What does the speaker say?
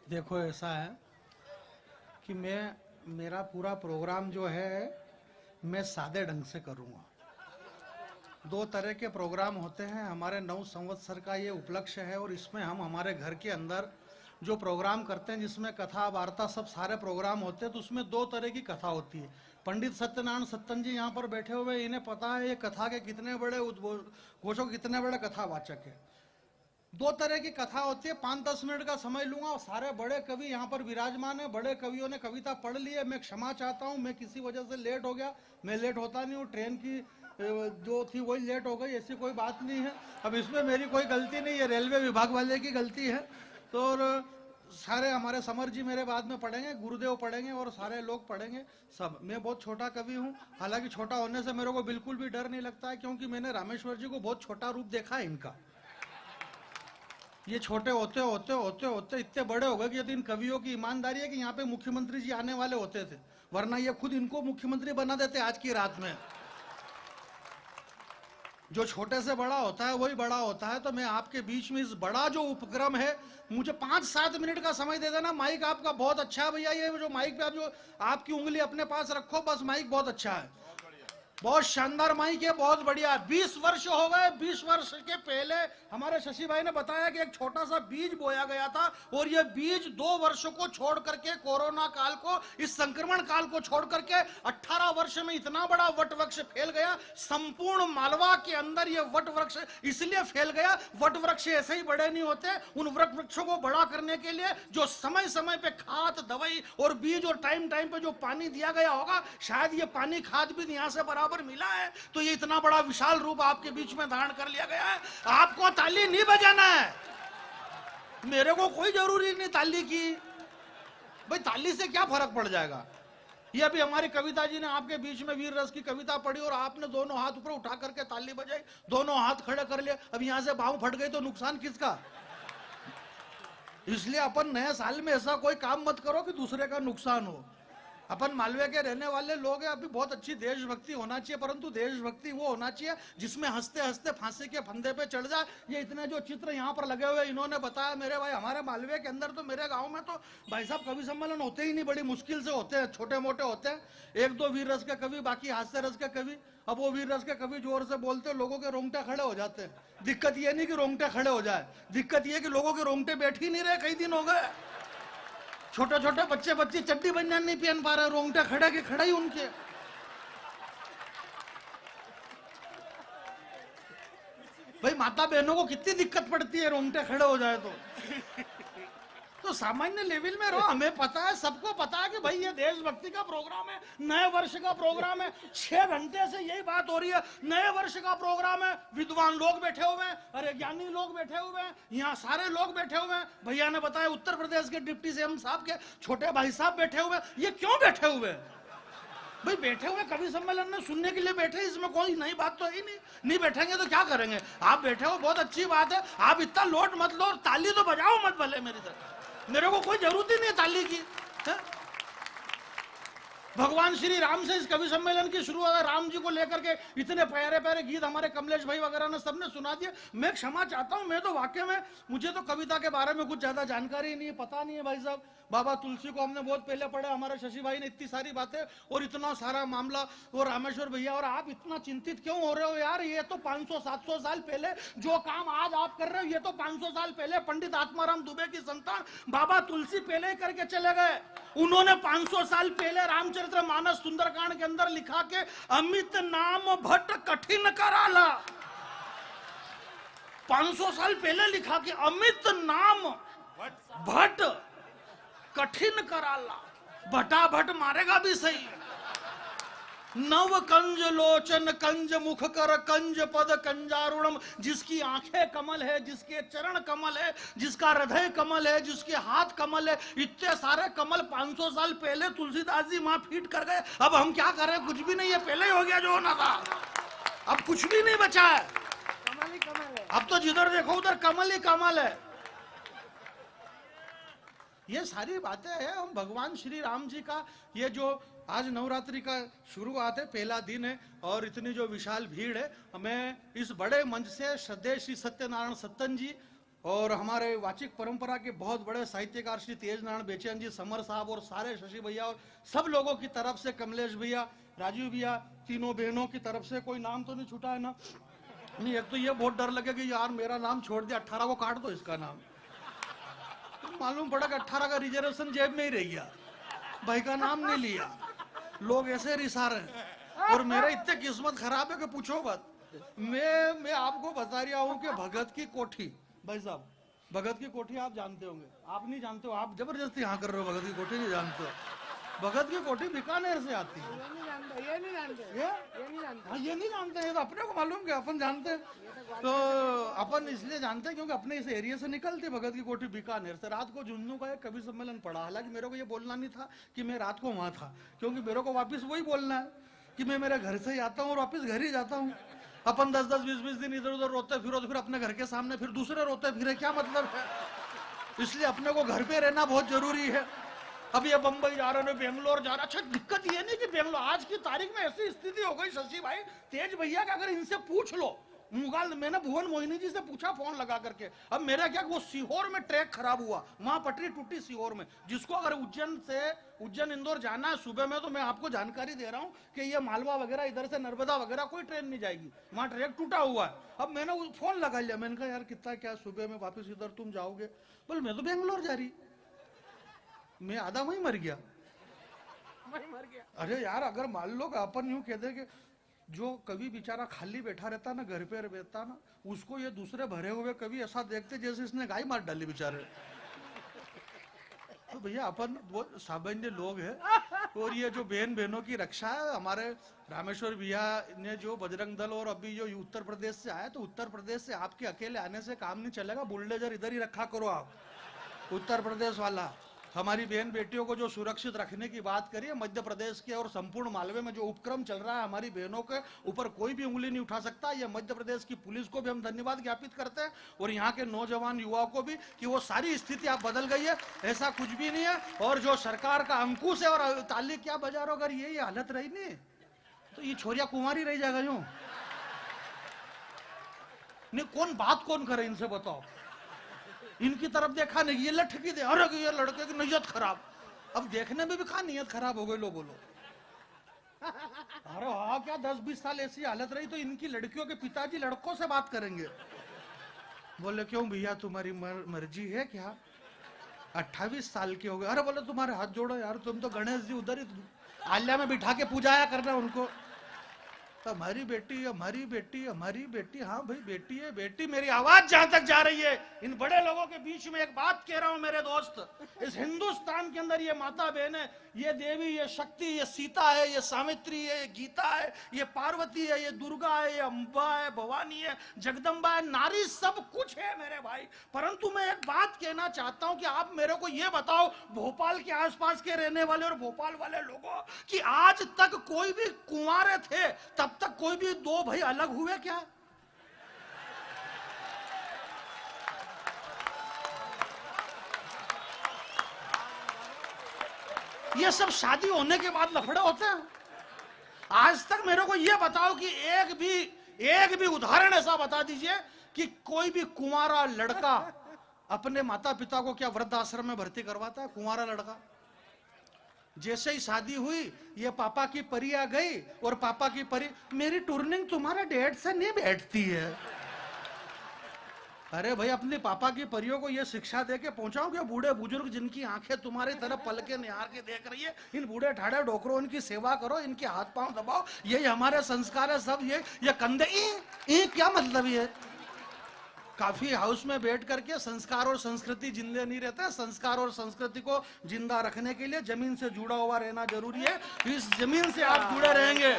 देखो, ऐसा है कि मेरा पूरा प्रोग्राम जो है मैं सादे ढंग से करूँगा। दो तरह के प्रोग्राम होते हैं। हमारे 9 संवत्सर का ये उपलक्ष्य है और इसमें हम हमारे घर के अंदर जो प्रोग्राम करते हैं, जिसमें कथा वार्ता सब सारे प्रोग्राम होते हैं, तो उसमें दो तरह की कथा होती है। पंडित सत्यनारायण सत्तन जी यहाँ पर बैठे हुए, इन्हें पता है ये कथा के कितने बड़े उद्घोषक, कितने बड़े कथावाचक है। दो तरह की कथा होती है। 5-10 मिनट का समय लूंगा। सारे बड़े कवि यहाँ पर विराजमान है, बड़े कवियों ने कविता पढ़ ली है। मैं क्षमा चाहता हूँ, मैं किसी वजह से लेट हो गया। मैं लेट होता नहीं हूँ, ट्रेन की जो थी वही लेट हो गई, ऐसी कोई बात नहीं है। अब इसमें मेरी कोई गलती नहीं है, रेलवे विभाग वाले की गलती है। तो और सारे हमारे समर जी मेरे बाद में पढ़ेंगे, गुरुदेव पढ़ेंगे और सारे लोग पढ़ेंगे सब। मैं बहुत छोटा कवि हूँ, हालांकि छोटा होने से मेरे को बिल्कुल भी डर नहीं लगता है, क्योंकि मैंने रामेश्वर जी को बहुत छोटा रूप देखा है इनका। ये छोटे होते होते होते होते इतने बड़े हो गए कि यदि इन कवियों की ईमानदारी है कि यहाँ पे मुख्यमंत्री जी आने वाले होते थे, वरना ये खुद इनको मुख्यमंत्री बना देते आज की रात में। जो छोटे से बड़ा होता है वही बड़ा होता है। तो मैं आपके बीच में इस बड़ा जो उपक्रम है, मुझे 5-7 मिनट का समय दे देना। माइक आपका बहुत अच्छा है भैया, ये जो माइक पे आप जो आपकी उंगली अपने पास रखो बस, माइक बहुत अच्छा है, बहुत शानदार माइक है, बहुत बढ़िया। 20 वर्ष हो गए। 20 वर्ष के पहले हमारे शशि भाई ने बताया कि एक छोटा सा बीज बोया गया था और ये बीज 2 वर्षों को छोड़ करके, कोरोना काल को, इस संक्रमण काल को छोड़ करके 18 वर्ष में इतना बड़ा वट वृक्ष फैल गया। संपूर्ण मालवा के अंदर ये वट वृक्ष इसलिए फैल गया, वट वृक्ष ऐसे ही बड़े नहीं होते। उन वट वृक्षों को बड़ा करने के लिए जो समय समय पे खाद, दवाई और बीज और टाइम टाइम पे जो पानी दिया गया होगा, शायद ये पानी खाद भी यहाँ से बराबर मिला है, तो ये इतना बड़ा विशाल रूप आपके बीच में धारण कर लिया गया है। आपको ताली नहीं बजाना है, मेरे को कोई जरूरी नहीं ताली की। भाई ताली से क्या फर्क पड़ जाएगा। ये अभी हमारी कविता जी ने आपके बीच में वीर रस की कविता पढ़ी और आपने दोनों हाथ ऊपर उठा करके ताली बजाई, दोनों हाथ खड़े कर लिए। अब यहां से बाहू फट गई तो नुकसान किसका। इसलिए अपन नए साल में ऐसा कोई काम मत करो कि दूसरे का नुकसान हो। अपन मालवे के रहने वाले लोग हैं, अभी बहुत अच्छी देशभक्ति होना चाहिए, परंतु देशभक्ति वो होना चाहिए जिसमें हंसते हंसते फांसी के फंदे पे चढ़ जाए। ये इतने जो चित्र यहाँ पर लगे हुए, इन्होंने बताया मेरे भाई, हमारे मालवे के अंदर तो, मेरे गांव में तो भाई साहब कवि सम्मेलन होते ही नहीं, बड़ी मुश्किल से होते हैं, छोटे मोटे होते हैं। 1-2 वीर रस के कवि, बाकी हास्य रस के कवि। अब वो वीर रस के कवि जोर से बोलते, लोगों के रोंगटे खड़े हो जाते हैं। दिक्कत ये नहीं कि रोंगटे खड़े हो जाए, दिक्कत ये कि लोगों के रोंगटे बैठ ही नहीं रहे, कई दिन हो गए। छोटे छोटे बच्चे बच्चे चड्डी बनियान नहीं पहन पा रहे, रोंगटे खड़े के खड़े ही उनके। भाई माता बहनों को कितनी दिक्कत पड़ती है रोंगटे खड़े हो जाए तो सामान्य लेवल में रहो। हमें पता है, सबको पता है कि भाई ये देशभक्ति का प्रोग्राम है, नए वर्ष का प्रोग्राम है। 6 घंटे से यही बात हो रही है, नए वर्ष का प्रोग्राम है। विद्वान लोग बैठे हुए हैं, अरे ज्ञानी लोग बैठे हुए हैं, यहाँ सारे लोग बैठे हुए हैं। भैया ने बताया उत्तर प्रदेश के डिप्टी सीएम साहब के छोटे भाई साहब बैठे हुए हैं। ये क्यों बैठे हुए हैं भाई? बैठे हुए कवि सम्मेलन में सुनने के लिए बैठे, इसमें कोई नई बात तो है ही नहीं। नहीं बैठेंगे तो क्या करेंगे। आप बैठे हो, बहुत अच्छी बात है। आप इतना लोट मत लो और ताली तो बजाओ मत भले मेरी तरफ, मेरे को कोई जरूरत ही नहीं है ताली की। है? भगवान श्री राम से इस कवि सम्मेलन की शुरुआत, राम जी को लेकर के इतने प्यारे प्यारे गीत हमारे कमलेश भाई वगैरह ने सबने सुना दिए। मैं क्षमा चाहता हूं, मैं तो वाकई में, मुझे तो कविता के बारे में कुछ ज्यादा जानकारी नहीं है, पता नहीं है भाई साहब। बाबा तुलसी को हमने बहुत पहले पढ़ा, हमारे शशि भाई ने इतनी सारी बातें और इतना सारा मामला, और रामेश्वर भैया। और आप इतना चिंतित क्यों हो रहे हो यार? ये तो 500-700 साल पहले जो काम आज आप कर रहे हो, ये तो 500 साल पहले पंडित आत्माराम दुबे की संतान बाबा तुलसी पहले ही करके चले गए। उन्होंने 500 साल पहले रामचरितमानस सुंदरकांड के अंदर लिखा के अमित नाम भट्ट कठिन कराला। 500 साल पहले लिखा कि अमित नाम भट्ट कठिन कराला। भटा भट्ट मारेगा भी सही। नव कंज लोचन कंज मुख कर कंज पद कंजारुणम। जिसकी आंखें कमल है, जिसके चरण कमल है, जिसका हृदय कमल है, जिसके हाथ कमल है, इतने सारे कमल 500 साल पहले तुलसीदास जी वहां फीट कर गए। अब हम क्या करें? कुछ भी नहीं है, पहले ही हो गया जो होना था। अब कुछ भी नहीं बचा है, कमल ही कमल है। अब तो जिधर देखो उधर कमल ही कमल है। ये सारी बातें हैं। हम भगवान श्री राम जी का ये जो आज नवरात्रि का शुरुआत है, पहला दिन है, और इतनी जो विशाल भीड़ है, मैं इस बड़े मंच से श्रद्धेय श्री सत्यनारायण सत्तन जी और हमारे वाचिक परंपरा के बहुत बड़े साहित्यकार श्री तेज नारायण बेचैन जी, समर साहब और सारे शशि भैया और सब लोगों की तरफ से, कमलेश भैया, राजीव भैया, तीनों बहनों की तरफ से, कोई नाम तो नहीं छूटा है ना? नहीं, एक तो ये बहुत डर लगे कि यार मेरा नाम छोड़ दिया, 18 को काट दो इसका नाम। तो मालूम पड़ा कि 18 का रिजर्वेशन जेब में ही रह गया, भाई का नाम नहीं लिया। लोग ऐसे रिसा रहे हैं और मेरा इतने किस्मत खराब है कि पूछो मत। मैं आपको बता रहा हूँ कि भगत की कोठी, भाई साहब भगत की कोठी आप जानते होंगे, आप नहीं जानते हो, आप जबरदस्ती यहाँ कर रहे हो, भगत की कोठी नहीं जानते हो। भगत की कोठी बीकानेर से आती है। ये नहीं जानते हैं, तो अपने को मालूम कि अपन जानते हैं। तो अपन इसलिए जानते हैं क्योंकि अपने इस एरिया से निकलते भगत की कोठी बीकानेर से। रात को झुंझुनू का एक कवि सम्मेलन पड़ा, हालांकि मेरे को ये बोलना नहीं था कि मैं रात को वहां था, क्योंकि मेरे को वापिस वही बोलना है कि मैं मेरे घर से ही आता हूँ और वापिस घर ही जाता हूँ। अपन 10-10, 20-20 दिन इधर उधर रोते फिरो तो फिर अपने घर के सामने फिर दूसरे रोते फिरे, क्या मतलब है? इसलिए अपने को घर पे रहना बहुत जरूरी है। अब ये बंबई जा रहे हैं, बेंगलोर जा रहे। अच्छा, दिक्कत ये नहीं कि बेंगलोर, आज की तारीख में ऐसी स्थिति हो गई शशि भाई, तेज भैया का अगर इनसे पूछ लो, मुगाल मैंने भुवन मोहिनी जी से पूछा फोन लगा करके, अब मेरा क्या, वो सीहोर में ट्रैक खराब हुआ, वहां पटरी टूटी सीहोर में। जिसको अगर उज्जैन इंदौर जाना है सुबह में, तो मैं आपको जानकारी दे रहा हूं कि ये मालवा वगैरह इधर से नर्मदा वगैरह कोई ट्रेन नहीं जाएगी, वहां ट्रैक टूटा हुआ है। अब मैंने फोन लगा लिया, मैंने कहा यार कितना क्या सुबह में वापिस इधर तुम जाओगे? बोले मैं तो बेंगलोर जा रही। मैं आधा वहीं मर गया। अरे यार, अगर मान लो अपन यूं कहते कि जो कभी बेचारा खाली बैठा रहता ना, घर पे रहता ना, उसको ये दूसरे भरे हुए कभी ऐसा देखते जैसे इसने गाय मार डाली बेचारे। तो भैया अपन वो सामान्य लोग हैं, और ये जो बहनों की रक्षा है, हमारे रामेश्वर भैया ने जो बजरंग दल, और अभी जो उत्तर प्रदेश से आया, तो उत्तर प्रदेश से आपके अकेले आने से काम नहीं चलेगा, बुलडोजर इधर ही रखा करो आप। उत्तर प्रदेश वाला हमारी बहन बेटियों को जो सुरक्षित रखने की बात करिए, मध्य प्रदेश के और संपूर्ण मालवे में जो उपक्रम चल रहा है, हमारी बहनों के ऊपर कोई भी उंगली नहीं उठा सकता। ये मध्य प्रदेश की पुलिस को भी हम धन्यवाद ज्ञापित करते हैं, और यहाँ के नौजवान युवाओं को भी, कि वो सारी स्थिति आप बदल गई है, ऐसा कुछ भी नहीं है। और जो सरकार का अंकुश है, और ताली क्या बजा रहे हो, अगर ये हालत रही नहीं तो ये छोरिया कुंवारी रह जाएगा। यूं नहीं, कौन बात कौन करे, इनसे बताओ। इनकी तरफ देखा नहीं, ये लटकी दे, अरे ये लड़के की नीयत खराब। अब देखने में भी कहा नीयत खराब हो गई, लो बोलो। अरे हाँ, क्या 10-20 साल ऐसी हालत रही तो इनकी लड़कियों के पिताजी लड़कों से बात करेंगे। बोले क्यों भैया, तुम्हारी मर्जी है क्या? 28 साल के हो गए। अरे बोले तुम्हारे हाथ जोड़ो यार, तुम तो गणेश जी उधर ही आल्या में बिठा के पूजाया करना उनको। तो हमारी बेटी, हमारी बेटी, हमारी बेटी। हाँ भाई बेटी है, बेटी। मेरी आवाज जहां तक जा रही है, इन बड़े लोगों के बीच में एक बात कह रहा हूं मेरे दोस्त, इस हिंदुस्तान के अंदर ये माता बहन है, ये देवी, ये शक्ति, ये सीता है, ये सावित्री है, ये गीता है, ये पार्वती है, ये दुर्गा है, ये अम्बा है, भवानी है, जगदम्बा है, नारी सब कुछ है मेरे भाई। परंतु मैं एक बात कहना चाहता हूं कि आप मेरे को ये बताओ, भोपाल के आसपास के रहने वाले और भोपाल वाले लोगों, कि आज तक कोई भी कुंवारे थे तब तक कोई भी दो भाई अलग हुए क्या? ये सब शादी होने के बाद लफड़े होते हैं। आज तक मेरे को ये बताओ कि एक भी उदाहरण ऐसा बता दीजिए कि कोई भी कुंवारा लड़का अपने माता पिता को क्या वृद्धाश्रम में भर्ती करवाता है? कुंवारा लड़का जैसे ही शादी हुई, ये पापा की परी आ गई, और पापा की परी, मेरी टूर्निंग तुम्हारे डैड से नहीं बैठती है। अरे भाई, अपने पापा की परियों को ये शिक्षा दे के पहुंचाओ कि बूढ़े बुजुर्ग जिनकी आंखें तुम्हारी तरफ पलके निहार के देख रही है, इन बूढ़े ठाड़े डोकरों, इनकी सेवा करो, इनके हाथ पांव दबाओ, यही हमारे संस्कार है सब। ये कंधे क्या मतलब ये? काफी हाउस में बैठ करके संस्कार और संस्कृति जिंदे नहीं रहते। संस्कार और संस्कृति को जिंदा रखने के लिए जमीन से जुड़ा हुआ रहना जरूरी है। इस जमीन से आप जुड़े रहेंगे